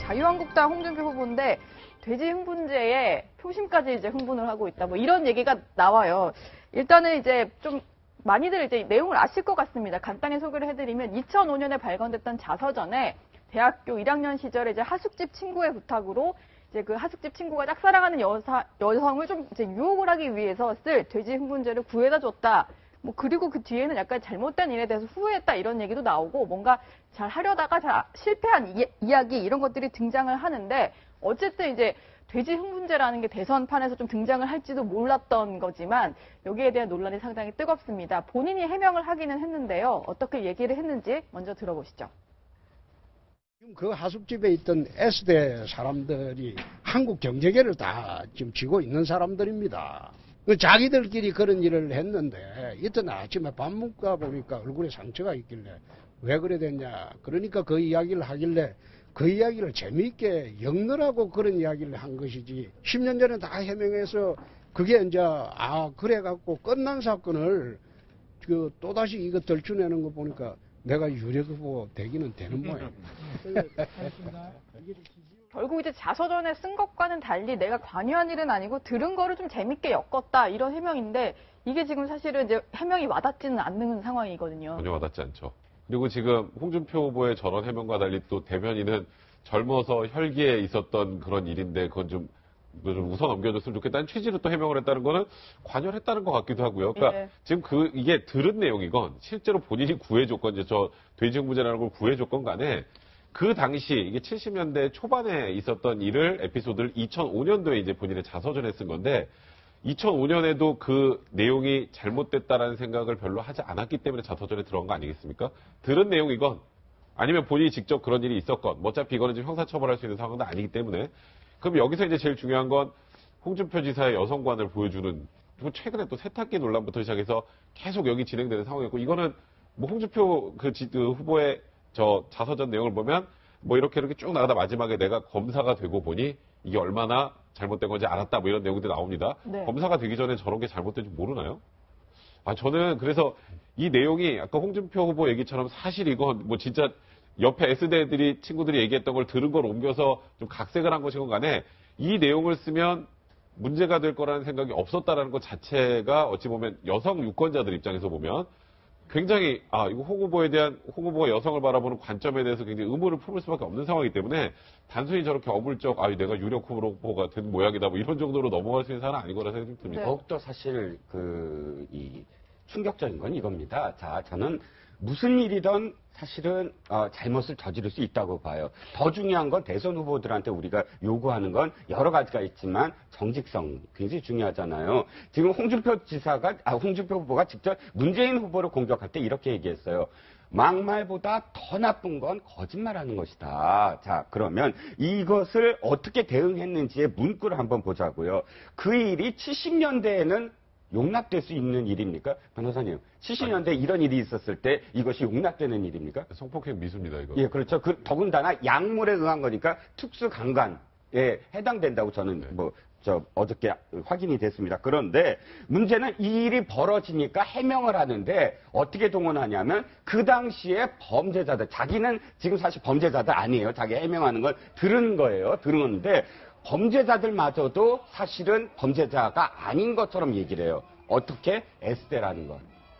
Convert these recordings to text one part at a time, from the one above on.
자유한국당 홍준표 후보인데 돼지 흥분제에 표심까지 이제 흥분을 하고 있다. 뭐 이런 얘기가 나와요. 일단은 이제 좀 많이들 이제 내용을 아실 것 같습니다. 간단히 소개를 해드리면 2005년에 발간됐던 자서전에 대학교 1학년 시절에 이제 하숙집 친구의 부탁으로 이제 그 하숙집 친구가 짝사랑하는 여성을 좀 이제 유혹을 하기 위해서 쓸 돼지 흥분제를 구해다 줬다. 뭐 그리고 그 뒤에는 약간 잘못된 일에 대해서 후회했다 이런 얘기도 나오고 뭔가 잘 하려다가 잘 실패한 이야기 이런 것들이 등장을 하는데 어쨌든 이제 돼지 흥분제라는 게 대선판에서 좀 등장을 할지도 몰랐던 거지만 여기에 대한 논란이 상당히 뜨겁습니다. 본인이 해명을 하기는 했는데요. 어떻게 얘기를 했는지 먼저 들어보시죠. 지금 그 하숙집에 있던 S대 사람들이 한국 경제계를 다 지금 쥐고 있는 사람들입니다. 자기들끼리 그런 일을 했는데 이튿날 아침에 밥 먹다 보니까 얼굴에 상처가 있길래 왜 그래 됐냐. 그러니까 그 이야기를 하길래 그 이야기를 재미있게 엮느라고 그런 이야기를 한 것이지 10년 전에 다 해명해서 그게 이제 그래갖고 끝난 사건을 또다시 이거 덜쳐내는 거 보니까 내가 유력후보 되기는 되는 모양입니다. 결국 이제 자서전에 쓴 것과는 달리 내가 관여한 일은 아니고 들은 거를 좀 재밌게 엮었다 이런 해명인데 이게 지금 사실은 이제 해명이 와닿지는 않는 상황이거든요. 전혀 와닿지 않죠. 그리고 지금 홍준표 후보의 저런 해명과 달리 또 대변인은 젊어서 혈기에 있었던 그런 일인데 그건 좀 웃어 넘겨줬으면 좋겠다는 취지로 또 해명을 했다는 거는 관여를 했다는 것 같기도 하고요. 그러니까 예. 지금 이게 들은 내용이건 실제로 본인이 구해줬건 이제 저 돼지 흥분제라는 걸 구해줬건 간에 그 당시 이게 70년대 초반에 있었던 일을 에피소드를 2005년도에 이제 본인의 자서전에 쓴 건데 2005년에도 그 내용이 잘못됐다라는 생각을 별로 하지 않았기 때문에 자서전에 들어간 거 아니겠습니까? 들은 내용이건 아니면 본인이 직접 그런 일이 있었건 뭐 어차피 이거는 지금 형사처벌할 수 있는 상황도 아니기 때문에 그럼 여기서 이제 제일 중요한 건 홍준표 지사의 여성관을 보여주는 최근에 또 세탁기 논란부터 시작해서 계속 여기 진행되는 상황이었고 이거는 뭐 홍준표 그 후보의 저 자서전 내용을 보면 뭐 이렇게 쭉 나가다 마지막에 내가 검사가 되고 보니 이게 얼마나 잘못된 건지 알았다 뭐 이런 내용들이 나옵니다. 네. 검사가 되기 전에 저런 게 잘못된지 모르나요? 저는 그래서 이 내용이 아까 홍준표 후보 얘기처럼 사실 이건 뭐 진짜 옆에 S대들이 친구들이 얘기했던 걸 들은 걸 옮겨서 좀 각색을 한 것이건 간에 이 내용을 쓰면 문제가 될 거라는 생각이 없었다라는 것 자체가 어찌 보면 여성 유권자들 입장에서 보면 굉장히 이거 홍 후보가 여성을 바라보는 관점에 대해서 굉장히 의문을 품을 수밖에 없는 상황이기 때문에 단순히 저렇게 어물쩍 내가 유력 후보가 된 모양이다 뭐 이런 정도로 넘어갈 수 있는 사안은 아닌 거라 생각이 듭니다. 네. 더욱더 사실 이 충격적인 건 이겁니다. 자, 저는 무슨 일이든 사실은 잘못을 저지를 수 있다고 봐요. 더 중요한 건 대선 후보들한테 우리가 요구하는 건 여러 가지가 있지만 정직성 굉장히 중요하잖아요. 지금 홍준표 후보가 직접 문재인 후보를 공격할 때 이렇게 얘기했어요. 막말보다 더 나쁜 건 거짓말하는 것이다. 자, 그러면 이것을 어떻게 대응했는지의 문구를 한번 보자고요. 그 일이 70년대에는 용납될 수 있는 일입니까? 변호사님, 70년대 이런 일이 있었을 때 이것이 용납되는 일입니까? 성폭행 미수입니다, 이거. 예, 그렇죠. 더군다나 약물에 의한 거니까 특수강간에 해당된다고 저는 어저께 확인이 됐습니다. 그런데 문제는 이 일이 벌어지니까 해명을 하는데 어떻게 동원하냐면 그 당시에 범죄자들, 자기는 지금 사실 범죄자들 아니에요. 자기 해명하는 걸 들은 거예요. 들었는데 범죄자들마저도 사실은 범죄자가 아닌 것처럼 얘기를 해요. 어떻게? S대라는 것.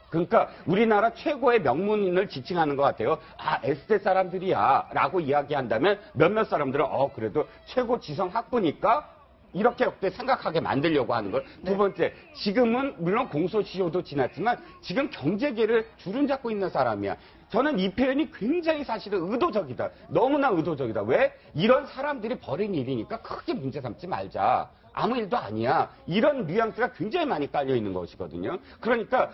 그러니까 우리나라 최고의 명문인을 지칭하는 것 같아요. S대 사람들이야 라고 이야기한다면 몇몇 사람들은 그래도 최고 지성 학부니까 이렇게 생각하게 만들려고 하는 걸. 두 번째, 지금은 물론 공소시효도 지났지만 지금 경제계를 주름 잡고 있는 사람이야. 저는 이 표현이 굉장히 사실은 의도적이다. 너무나 의도적이다. 왜? 이런 사람들이 벌인 일이니까 크게 문제 삼지 말자. 아무 일도 아니야. 이런 뉘앙스가 굉장히 많이 깔려 있는 것이거든요. 그러니까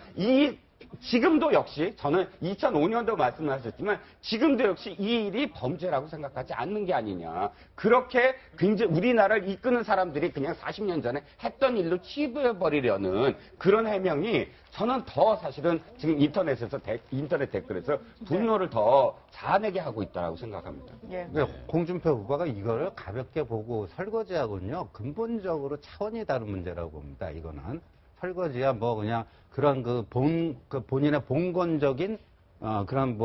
지금도 역시 저는 2005년도 말씀하셨지만 지금도 역시 이 일이 범죄라고 생각하지 않는 게 아니냐. 그렇게 굉장히 우리나라를 이끄는 사람들이 그냥 40년 전에 했던 일로 치부해버리려는 그런 해명이 저는 더 사실은 지금 인터넷 댓글에서 분노를 더 자아내게 하고 있다고 생각합니다. 예. 홍준표 후보가 이거를 가볍게 보고 설거지하고는요 근본적으로 차원이 다른 문제라고 봅니다. 이거는 설거지야 그냥 그런 본인의 봉건적인 그런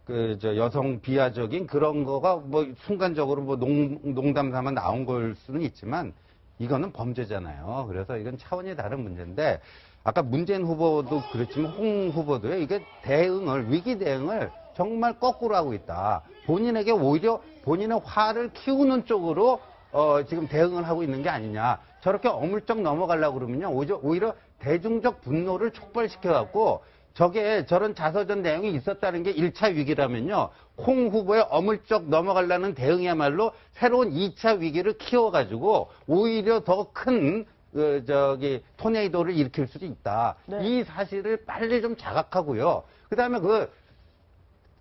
여성 비하적인 그런 거가 뭐 순간적으로 뭐 농담 삼아 나온 걸 수는 있지만 이거는 범죄잖아요. 그래서 이건 차원이 다른 문제인데 아까 문재인 후보도 그렇지만 홍 후보도요. 이게 위기 대응을 정말 거꾸로 하고 있다. 본인에게 오히려 본인의 화를 키우는 쪽으로 지금 대응을 하고 있는 게 아니냐. 저렇게 어물쩍 넘어가려고 그러면요. 오히려 대중적 분노를 촉발시켜갖고 저런 자서전 내용이 있었다는 게 1차 위기라면요. 홍 후보의 어물쩍 넘어가려는 대응이야말로 새로운 2차 위기를 키워가지고 오히려 더 큰 토네이도를 일으킬 수도 있다. 네. 이 사실을 빨리 좀 자각하고요. 그 다음에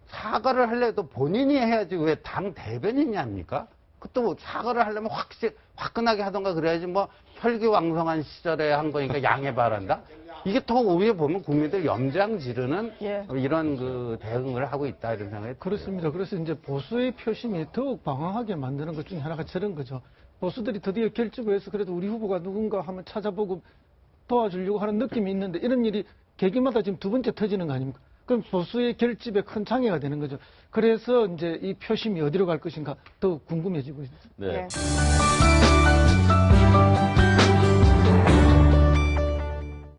사과를 하려도 본인이 해야지 왜 당 대변인이 합니까? 또 사과를 하려면 화끈하게 하던가 그래야지 뭐 혈기왕성한 시절에 한 거니까 양해 바란다? 이게 더 오히려 보면 국민들 염장 지르는 예. 이런 대응을 하고 있다 이런 생각이 그렇습니다. 그래서 이제 보수의 표심이 더욱 방황하게 만드는 것 중에 하나가 저런 거죠. 보수들이 드디어 결집을 해서 그래도 우리 후보가 누군가 한번 찾아보고 도와주려고 하는 느낌이 있는데 이런 일이 계기마다 지금 두 번째 터지는 거 아닙니까? 그럼 보수의 결집에 큰 장애가 되는 거죠. 그래서 이제 이 표심이 어디로 갈 것인가 더 궁금해지고 있습니다. 네. 예.